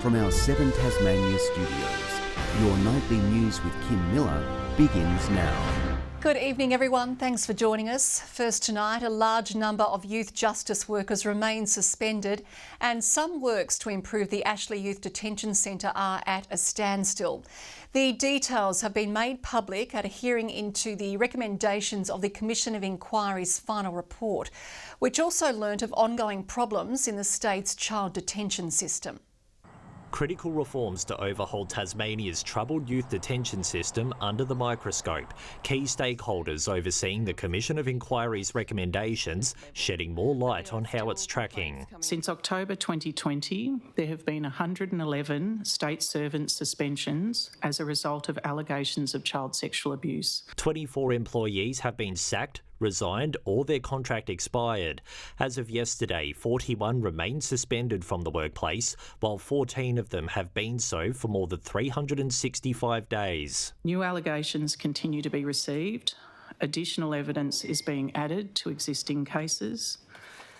From our 7 Tasmania studios, your nightly news with Kim Miller begins now. Good evening, everyone. Thanks for joining us. First tonight, a large number of youth justice workers remain suspended and some works to improve the Ashley Youth Detention Centre are at a standstill. The details have been made public at a hearing into the recommendations of the Commission of Inquiry's final report, which also learnt of ongoing problems in the state's child detention system. Critical reforms to overhaul Tasmania's troubled youth detention system under the microscope. Key stakeholders overseeing the Commission of Inquiry's recommendations, shedding more light on how it's tracking. Since October 2020, there have been 111 state servant suspensions as a result of allegations of child sexual abuse. 24 employees have been sacked, resigned or their contract expired. As of yesterday, 41 remain suspended from the workplace, while 14 of them have been so for more than 365 days. New allegations continue to be received. Additional evidence is being added to existing cases,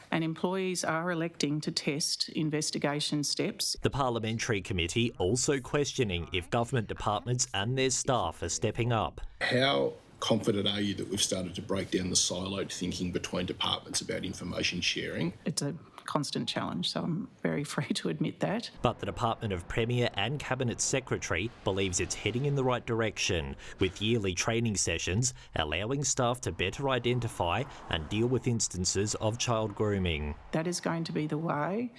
and employees are electing to test investigation steps. The Parliamentary Committee also questioning if government departments and their staff are stepping up. How confident are you that we've started to break down the siloed thinking between departments about information sharing? It's a constant challenge, so I'm very free to admit that. But the Department of Premier and Cabinet Secretary believes it's heading in the right direction, with yearly training sessions allowing staff to better identify and deal with instances of child grooming. That is going to be the way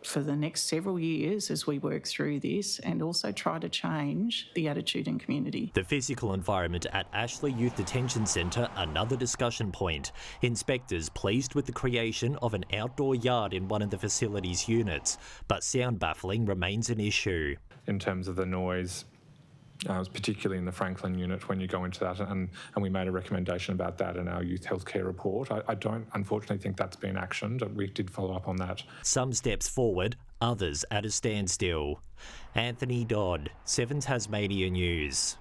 for the next several years as we work through this and also try to change the attitude in community. The physical environment at Ashley Youth Detention Centre, another discussion point. Inspectors pleased with the creation of an outdoor yard in one of the facility's units, but sound baffling remains an issue. In terms of the noise, particularly in the Franklin unit when you go into that, and we made a recommendation about that in our youth healthcare report. I don't unfortunately think that's been actioned. We did follow up on that. Some steps forward, others at a standstill. Anthony Dodd, 7 Tasmania News.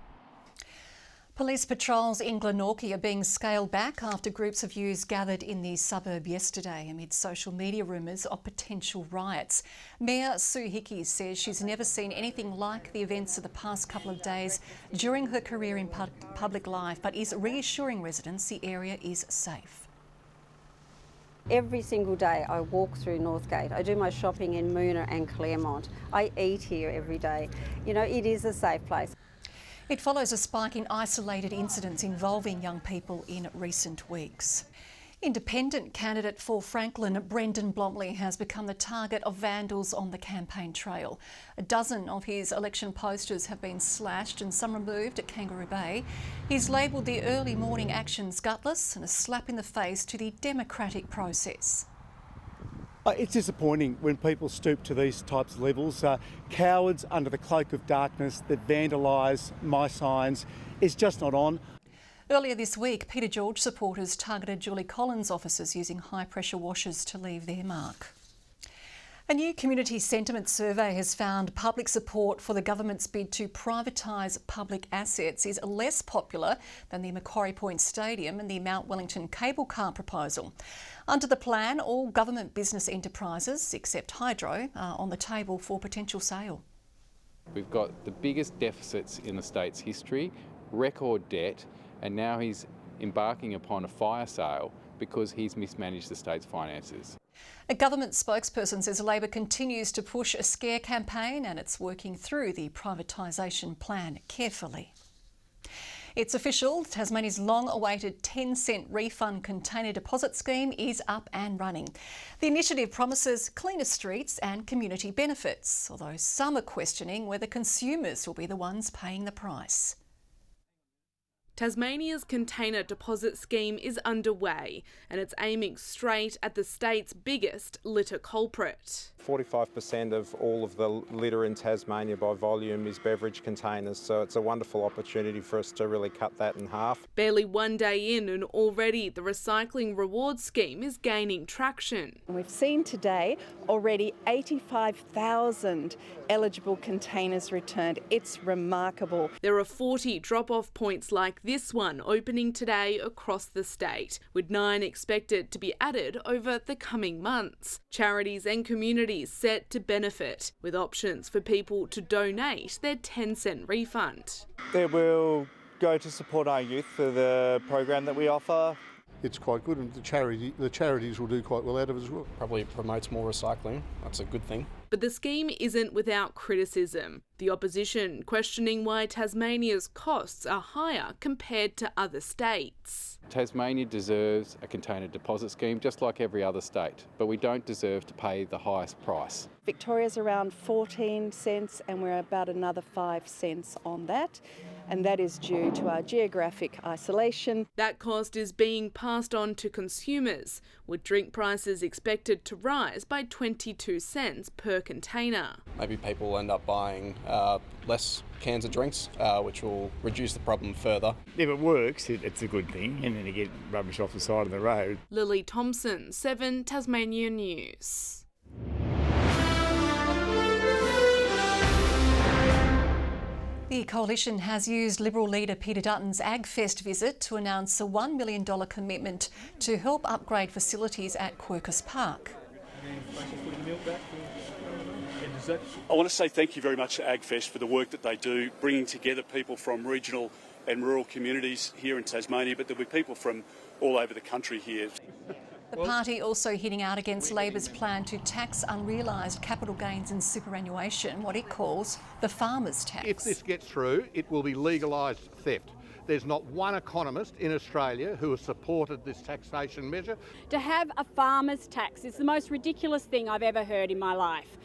Police patrols in Glenorchy are being scaled back after groups of youths gathered in the suburb yesterday amid social media rumours of potential riots. Mayor Sue Hickey says she's never seen anything like the events of the past couple of days during her career in public life, but is reassuring residents the area is safe. Every single day I walk through Northgate. I do my shopping in Moona and Claremont. I eat here every day. You know, it is a safe place. It follows a spike in isolated incidents involving young people in recent weeks. Independent candidate for Franklin, Brendan Blomley, has become the target of vandals on the campaign trail. A dozen of his election posters have been slashed and some removed at Kangaroo Bay. He's labelled the early morning actions gutless and a slap in the face to the democratic process. It's disappointing when people stoop to these types of levels. Cowards under the cloak of darkness that vandalise my signs is just not on. Earlier this week, Peter George supporters targeted Julie Collins' offices using high-pressure washers to leave their mark. A new community sentiment survey has found public support for the government's bid to privatise public assets is less popular than the Macquarie Point Stadium and the Mount Wellington cable car proposal. Under the plan, all government business enterprises, except Hydro, are on the table for potential sale. We've got the biggest deficits in the state's history, record debt, and now he's embarking upon a fire sale because he's mismanaged the state's finances. A government spokesperson says Labor continues to push a scare campaign and it's working through the privatisation plan carefully. It's official, Tasmania's long-awaited 10-cent refund container deposit scheme is up and running. The initiative promises cleaner streets and community benefits, although some are questioning whether consumers will be the ones paying the price. Tasmania's container deposit scheme is underway and it's aiming straight at the state's biggest litter culprit. 45% of all of the litter in Tasmania by volume is beverage containers, so it's a wonderful opportunity for us to really cut that in half. Barely one day in and already the recycling reward scheme is gaining traction. We've seen today already 85,000 eligible containers returned. It's remarkable. There are 40 drop-off points like this one opening today across the state, with 9 expected to be added over the coming months. Charities and communities set to benefit, with options for people to donate their 10-cent refund. They will go to support our youth for the program that we offer. It's quite good, and the charities will do quite well out of it as well. Probably promotes more recycling. That's a good thing. But the scheme isn't without criticism. The opposition questioning why Tasmania's costs are higher compared to other states. Tasmania deserves a container deposit scheme just like every other state, but we don't deserve to pay the highest price. Victoria's around 14 cents and we're about another 5 cents on that. And that is due to our geographic isolation. That cost is being passed on to consumers, with drink prices expected to rise by 22 cents per container. Maybe people will end up buying less cans of drinks, which will reduce the problem further. If it works, it's a good thing, and then you get rubbish off the side of the road. Lily Thompson, 7 Tasmania News. The Coalition has used Liberal leader Peter Dutton's AgFest visit to announce a $1 million commitment to help upgrade facilities at Quercus Park. I want to say thank you very much to AgFest for the work that they do, bringing together people from regional and rural communities here in Tasmania, but there'll be people from all over the country here. The party also hitting out against Labor's plan to tax unrealised capital gains and superannuation, what it calls the farmers' tax. If this gets through, it will be legalised theft. There's not one economist in Australia who has supported this taxation measure. To have a farmer's tax is the most ridiculous thing I've ever heard in my life.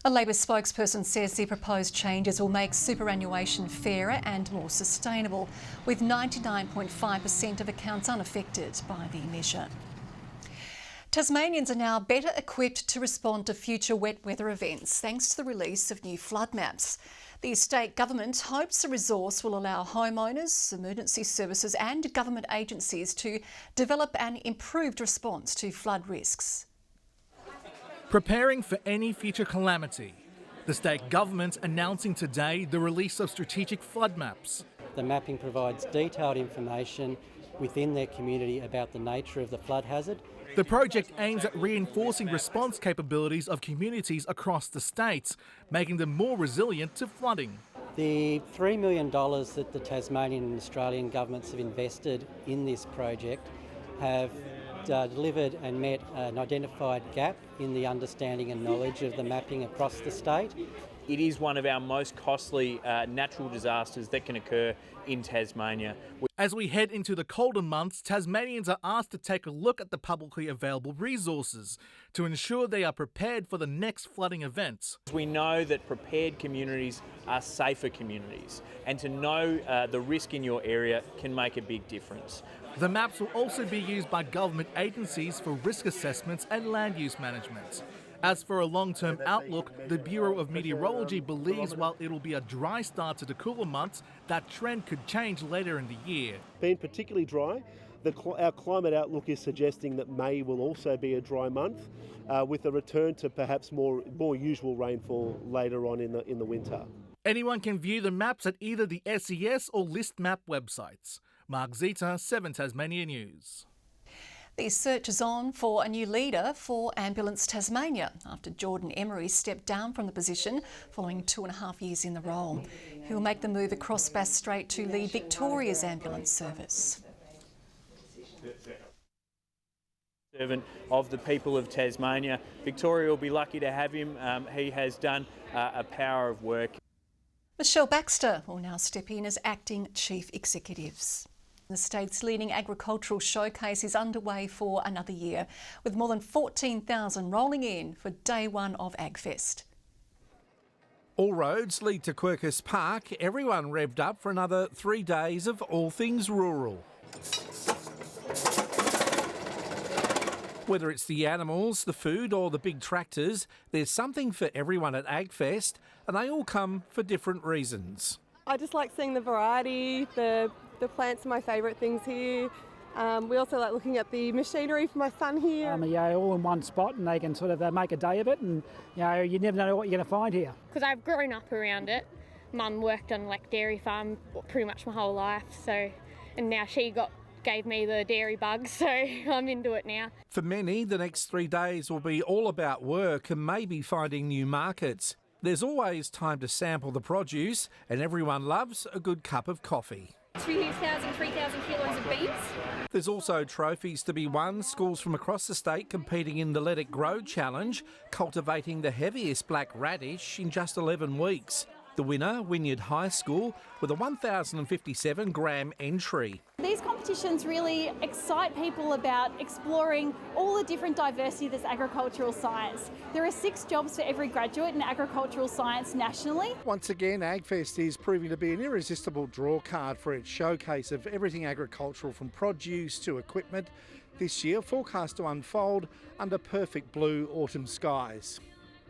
A Labor spokesperson says the proposed changes will make superannuation fairer and more sustainable, with 99.5% of accounts unaffected by the measure. Tasmanians are now better equipped to respond to future wet weather events thanks to the release of new flood maps. The state government hopes the resource will allow homeowners, emergency services and government agencies to develop an improved response to flood risks. Preparing for any future calamity. The state government announcing today the release of strategic flood maps. The mapping provides detailed information within their community about the nature of the flood hazard. The project aims at reinforcing response capabilities of communities across the states, making them more resilient to flooding. The $3 million that the Tasmanian and Australian governments have invested in this project have delivered and met an identified gap in the understanding and knowledge of the mapping across the state. It is one of our most costly natural disasters that can occur in Tasmania. As we head into the colder months, Tasmanians are asked to take a look at the publicly available resources to ensure they are prepared for the next flooding events. We know that prepared communities are safer communities, and to know the risk in your area can make a big difference. The maps will also be used by government agencies for risk assessments and land use management. As for a long-term outlook, the Bureau of Meteorology believes while it'll be a dry start to the cooler months, that trend could change later in the year. Being particularly dry, our climate outlook is suggesting that May will also be a dry month, with a return to perhaps more usual rainfall later on in the winter. Anyone can view the maps at either the SES or List Map websites. Mark Zita, 7 Tasmania News. The search is on for a new leader for Ambulance Tasmania after Jordan Emery stepped down from the position following 2.5 years in the role. He will make the move across Bass Strait to lead Victoria's ambulance service. Servant of the people of Tasmania. Victoria will be lucky to have him. He has done a power of work. Michelle Baxter will now step in as Acting Chief Executives. The state's leading agricultural showcase is underway for another year, with more than 14,000 rolling in for day one of AgFest. All roads lead to Quercus Park, everyone revved up for another 3 days of all things rural. Whether it's the animals, the food or the big tractors, there's something for everyone at AgFest, and they all come for different reasons. I just like seeing the variety, the plants are my favourite things here. We also like looking at the machinery for my son here. All in one spot, and they can sort of make a day of it, and you never know what you're going to find here. Because I've grown up around it, Mum worked on like dairy farm pretty much my whole life, and now she gave me the dairy bug, so I'm into it now. For many, the next 3 days will be all about work and maybe finding new markets. There's always time to sample the produce, and everyone loves a good cup of coffee. 2,000, 3,000 kilos of beans. There's also trophies to be won. Schools from across the state competing in the Let It Grow Challenge, cultivating the heaviest black radish in just 11 weeks. The winner, Wynyard High School, with a 1,057 gram entry. These competitions really excite people about exploring all the different diversity of this agricultural science. There are 6 jobs for every graduate in agricultural science nationally. Once again, AgFest is proving to be an irresistible draw card for its showcase of everything agricultural, from produce to equipment. This year forecast to unfold under perfect blue autumn skies.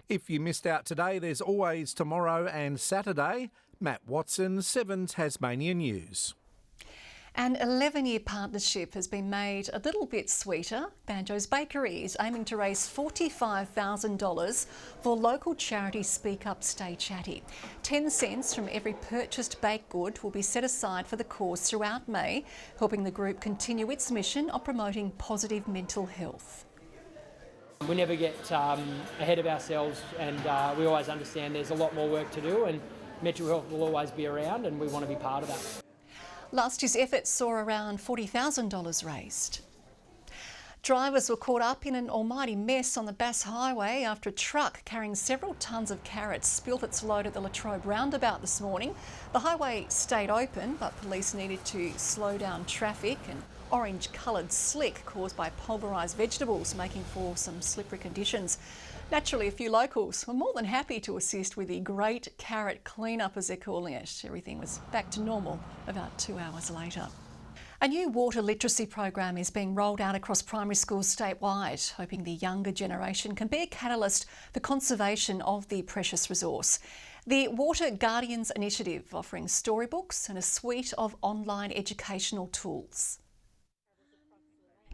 If you missed out today, there's always tomorrow and Saturday. Matt Watson, 7 Tasmania News. An 11-year partnership has been made a little bit sweeter. Banjo's Bakery is aiming to raise $45,000 for local charity Speak Up, Stay Chatty. 10 cents from every purchased baked good will be set aside for the cause throughout May, helping the group continue its mission of promoting positive mental health. We never get ahead of ourselves, and we always understand there's a lot more work to do, and mental health will always be around, and we want to be part of that. Last year's effort saw around $40,000 raised. Drivers were caught up in an almighty mess on the Bass Highway after a truck carrying several tonnes of carrots spilt its load at the Latrobe roundabout this morning. The highway stayed open, but police needed to slow down traffic. And orange-coloured slick caused by pulverised vegetables, making for some slippery conditions. Naturally, a few locals were more than happy to assist with the Great Carrot Clean-up, as they're calling it. Everything was back to normal about 2 hours later. A new water literacy program is being rolled out across primary schools statewide, hoping the younger generation can be a catalyst for conservation of the precious resource. The Water Guardians Initiative offering storybooks and a suite of online educational tools.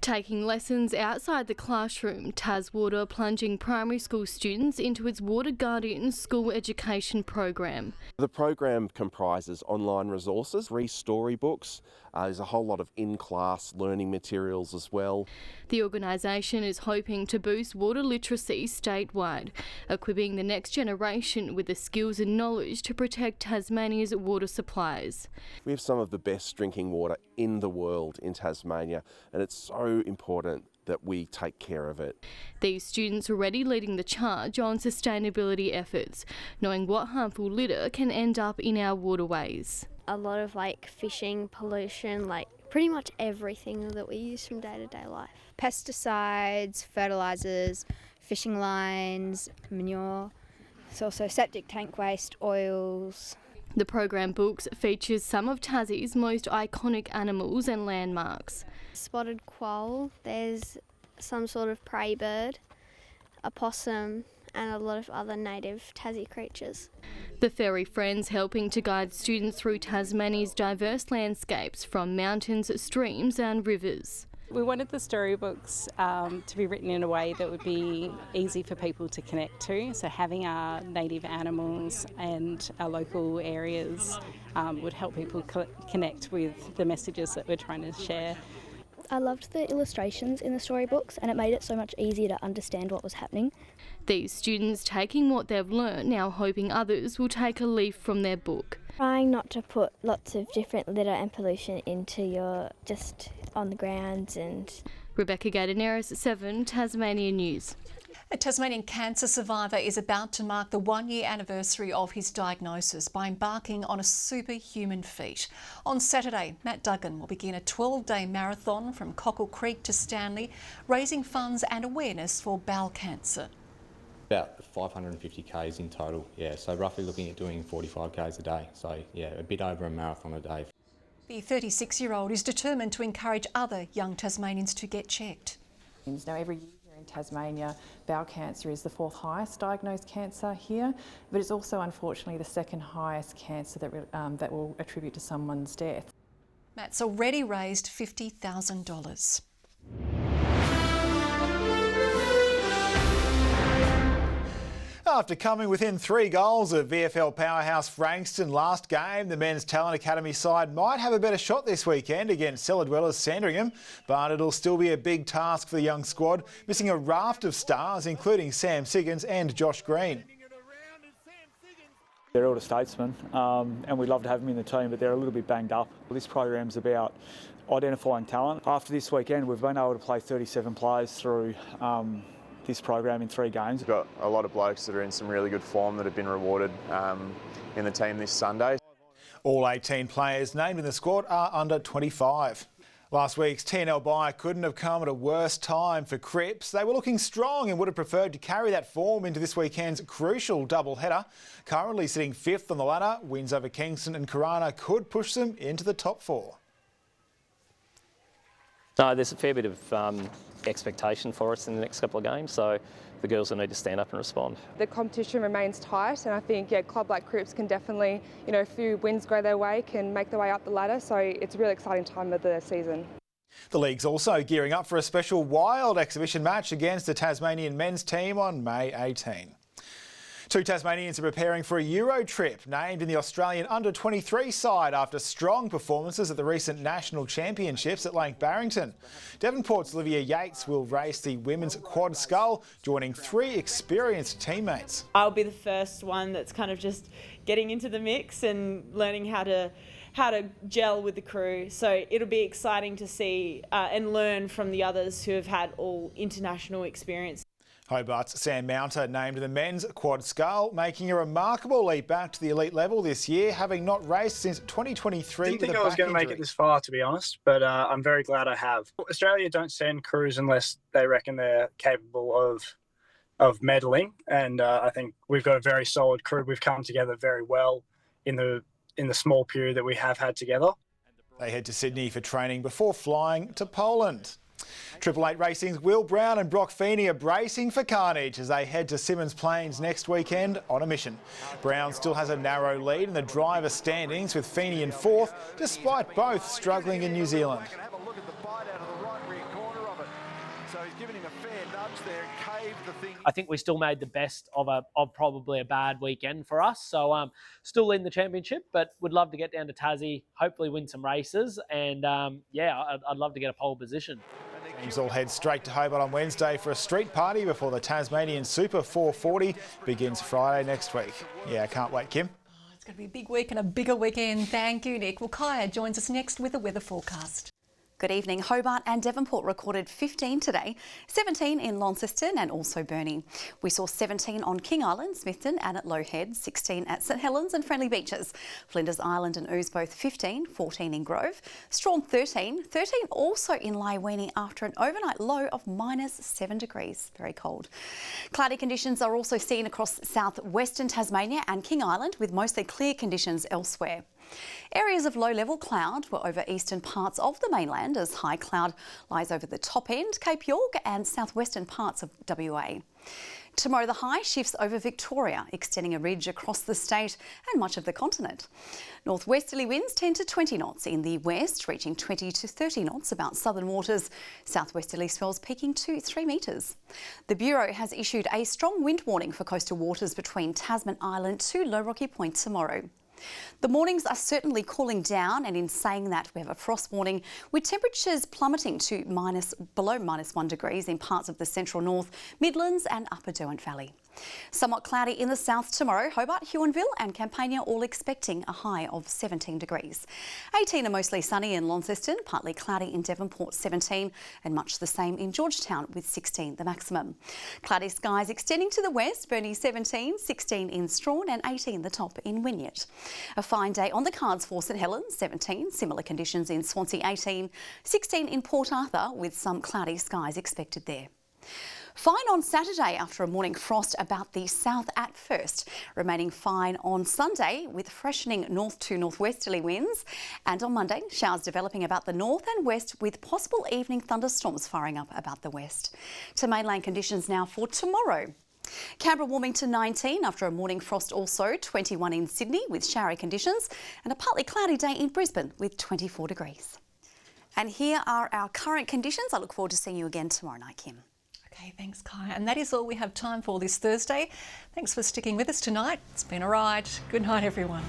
Taking lessons outside the classroom, TasWater plunging primary school students into its Water Guardians school education program. The program comprises online resources, free storybooks. There's a whole lot of in-class learning materials as well. The organisation is hoping to boost water literacy statewide, equipping the next generation with the skills and knowledge to protect Tasmania's water supplies. We have some of the best drinking water in the world in Tasmania, and it's so important that we take care of it. These students are already leading the charge on sustainability efforts, knowing what harmful litter can end up in our waterways. A lot of fishing, pollution, pretty much everything that we use from day-to-day life. Pesticides, fertilisers, fishing lines, manure. It's also septic tank waste, oils. The program books features some of Tassie's most iconic animals and landmarks. Spotted quoll, there's some sort of prey bird, a possum, and a lot of other native Tassie creatures. The Fairy Friends helping to guide students through Tasmania's diverse landscapes, from mountains, streams and rivers. We wanted the storybooks to be written in a way that would be easy for people to connect to. So having our native animals and our local areas would help people connect with the messages that we're trying to share. I loved the illustrations in the storybooks, and it made it so much easier to understand what was happening. These students taking what they've learnt, now hoping others will take a leaf from their book. Trying not to put lots of different litter and pollution into your just on the grounds. And Rebecca Gaidaneris, 7 Tasmania News. A Tasmanian cancer survivor is about to mark the 1-year anniversary of his diagnosis by embarking on a superhuman feat. On Saturday, Matt Duggan will begin a 12-day marathon from Cockle Creek to Stanley, raising funds and awareness for bowel cancer. About 550 Ks in total, so roughly looking at doing 45 Ks a day, so a bit over a marathon a day. The 36-year-old is determined to encourage other young Tasmanians to get checked. Now, every year in Tasmania, bowel cancer is the 4th highest diagnosed cancer here, but it's also unfortunately the 2nd highest cancer that will attribute to someone's death. Matt's already raised $50,000. After coming within 3 goals of VFL powerhouse Frankston last game, the Men's Talent Academy side might have a better shot this weekend against cellar dwellers Sandringham, but it'll still be a big task for the young squad, missing a raft of stars including Sam Siggins and Josh Green. They're elder statesmen and we'd love to have them in the team, but they're a little bit banged up. This program's about identifying talent. After this weekend, we've been able to play 37 players through this program in 3 games. We've got a lot of blokes that are in some really good form that have been rewarded in the team this Sunday. All 18 players named in the squad are under 25. Last week's TNL bye couldn't have come at a worse time for Cripps. They were looking strong and would have preferred to carry that form into this weekend's crucial double-header. Currently sitting 5th on the ladder, wins over Kingston and Corona could push them into the top 4. No, there's a fair bit of expectation for us in the next couple of games, so the girls will need to stand up and respond. The competition remains tight, and I think a club like Cripps can definitely, a few wins go their way, can make their way up the ladder, so it's a really exciting time of the season. The league's also gearing up for a special wild exhibition match against the Tasmanian men's team on May 18. 2 Tasmanians are preparing for a Euro trip, named in the Australian under-23 side after strong performances at the recent National Championships at Lake Barrington. Devonport's Olivia Yates will race the women's quad scull, joining 3 experienced teammates. I'll be the first one that's kind of just getting into the mix and learning how to gel with the crew. So it'll be exciting to see and learn from the others who have had all international experience. Hobart's Sam Mounter named the men's quad scull, making a remarkable leap back to the elite level this year, having not raced since 2023. I didn't think I was going to make it this far, to be honest, but I'm very glad I have. Australia don't send crews unless they reckon they're capable of medaling, and I think we've got a very solid crew. We've come together very well in the small period that we have had together. They head to Sydney for training before flying to Poland. Triple Eight Racing's Will Brown and Brock Feeney are bracing for carnage as they head to Symmons Plains next weekend on a mission. Brown still has a narrow lead in the driver standings with Feeney in 4th, despite both struggling in New Zealand. I think we still made the best of probably a bad weekend for us. So still leading the championship, but would love to get down to Tassie, hopefully win some races, and I'd love to get a pole position. Teams all head straight to Hobart on Wednesday for a street party before the Tasmanian Super 440 begins Friday next week. Yeah, can't wait, Kim. It's going to be a big week and a bigger weekend. Thank you, Nick. Well, Kaya joins us next with the weather forecast. Good evening. Hobart and Devonport recorded 15 today, 17 in Launceston and also Burnie. We saw 17 on King Island, Smithton and at Low Head, 16 at St Helens and Friendly Beaches. Flinders Island and Ouse both 15, 14 in Grove. Strawn 13, 13 also in Laiwini after an overnight low of -7 degrees. Very cold. Cloudy conditions are also seen across southwestern Tasmania and King Island with mostly clear conditions elsewhere. Areas of low-level cloud were over eastern parts of the mainland as high cloud lies over the top end, Cape York and southwestern parts of WA. Tomorrow the high shifts over Victoria, extending a ridge across the state and much of the continent. Northwesterly winds 10 to 20 knots in the west, reaching 20 to 30 knots about southern waters. Southwesterly swells peaking to 3 metres. The Bureau has issued a strong wind warning for coastal waters between Tasman Island to Low Rocky Point tomorrow. The mornings are certainly cooling down, and in saying that, we have a frost warning with temperatures plummeting to below -1 degrees in parts of the central north, Midlands and upper Derwent Valley. Somewhat cloudy in the south tomorrow. Hobart, Huonville and Campania all expecting a high of 17 degrees. 18 are mostly sunny in Launceston, partly cloudy in Devonport 17 and much the same in Georgetown with 16 the maximum. Cloudy skies extending to the west, Burnie 17, 16 in Strawn and 18 the top in Wynyard. A fine day on the cards for St Helens, 17, similar conditions in Swansea 18, 16 in Port Arthur with some cloudy skies expected there. Fine on Saturday after a morning frost about the south at first. Remaining fine on Sunday with freshening north to northwesterly winds. And on Monday, showers developing about the north and west with possible evening thunderstorms firing up about the west. To mainland conditions now for tomorrow. Canberra warming to 19 after a morning frost also, 21 in Sydney with showery conditions and a partly cloudy day in Brisbane with 24 degrees. And here are our current conditions. I look forward to seeing you again tomorrow night, Kim. Okay, thanks, Kai. And that is all we have time for this Thursday. Thanks for sticking with us tonight. It's been a ride. Good night, everyone.